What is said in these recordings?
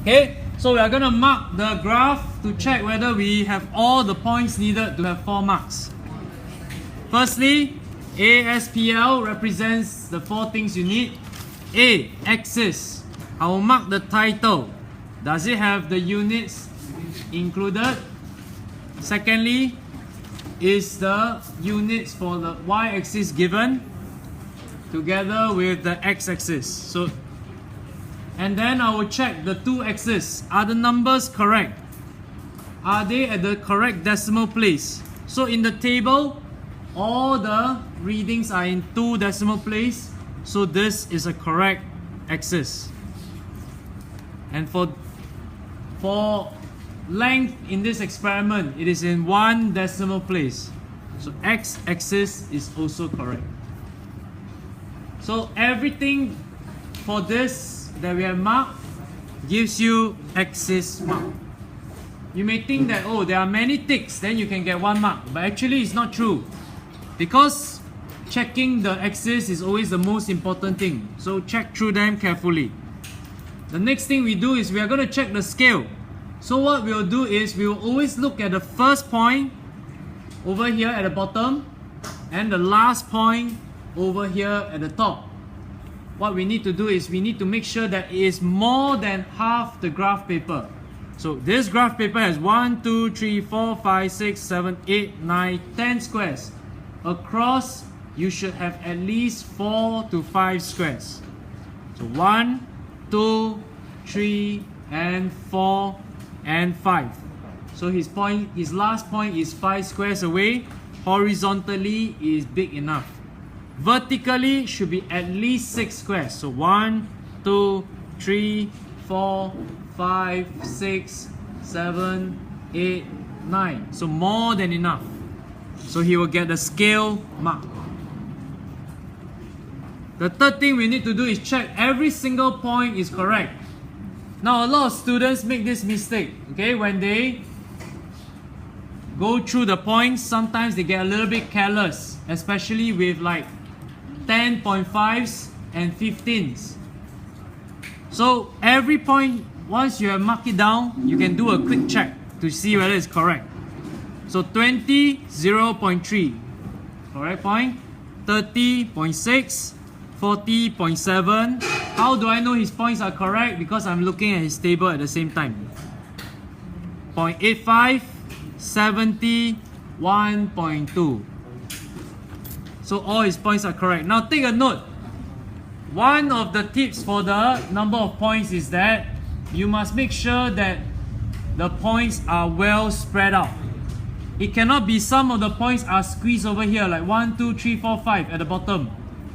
Okay, so we are going to mark the graph to check whether we have all the points needed to have 4 marks. Firstly, ASPL represents the 4 things you need. A, axis. I will mark the title. Does it have the units included? Secondly, is the units for the y-axis given together with the x-axis. And then I will check the 2 axes. Are the numbers correct? Are they at the correct decimal place? So in the table, all the readings are in 2 decimal place. So this is a correct axis. And for length in this experiment, it is in 1 decimal place. So x-axis is also correct. So everything for this that we have marked gives you axis mark. You may think that, oh, there are many ticks, then you can get 1 mark. But actually it's not true. Because checking the axis is always the most important thing. So check through them carefully. The next thing we do is we are going to check the scale. So what we will do is we will always look at the first point over here at the bottom and the last point over here at the top. What we need to do is we need to make sure that it is more than half the graph paper. So this graph paper has 1, 2, 3, 4, 5, 6, 7, 8, 9, 10 squares. Across, you should have at least 4 to 5 squares. So 1, 2, 3, and 4, and 5. So his last point is 5 squares away. Horizontally is big enough. Vertically should be at least 6 squares. So 1, 2, 3, 4, 5, 6, 7, 8, 9. So more than enough. So he will get the scale mark. The third thing we need to do is check every single point is correct. Now a lot of students make this mistake. Okay, when they go through the points, sometimes they get a little bit careless, especially with like 10.5s and 15s. So every point, once you have marked it down, you can do a quick check to see whether it's correct. So 20, 0.3, correct point. 30.6, 40.7. How do I know his points are correct? Because I'm looking at his table at the same time. 0.85, 70, 1.2. So all his points are correct. Now take a note. One of the tips for the number of points is that you must make sure that the points are well spread out. It cannot be some of the points are squeezed over here like 1, 2, 3, 4, 5 at the bottom.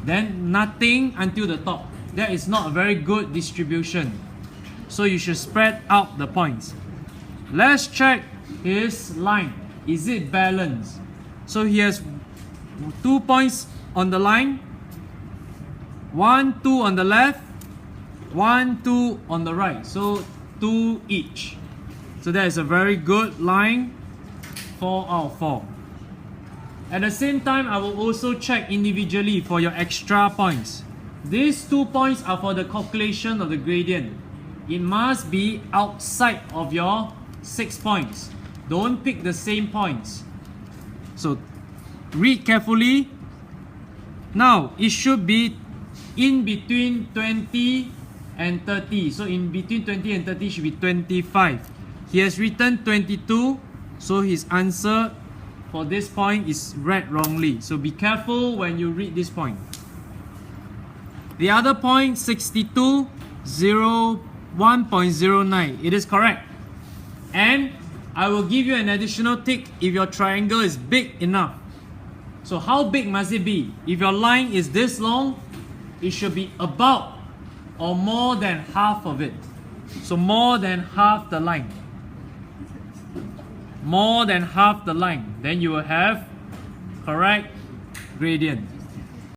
Then nothing until the top. That is not a very good distribution. So you should spread out the points. Let's check his line. Is it balanced? So he has 2 points on the line. 1, 2 on the left. 1, 2 on the right. So 2 each. So that is a very good line. 4 out of 4. At the same time, I will also check individually for your extra points. These 2 points are for the calculation of the gradient. It must be outside of your 6 points. Don't pick the same points. So read carefully. Now it should be in between 20 and 30. So in between 20 and 30 should be 25. He has written 22. So his answer for this point is read wrongly. So be careful when you read this point. The other point, 62, 1.09. It is correct. And I will give you an additional tick if your triangle is big enough. So how big must it be? If your line is this long, it should be about or more than half of it. So more than half the line. More than half the line, then you will have correct gradient.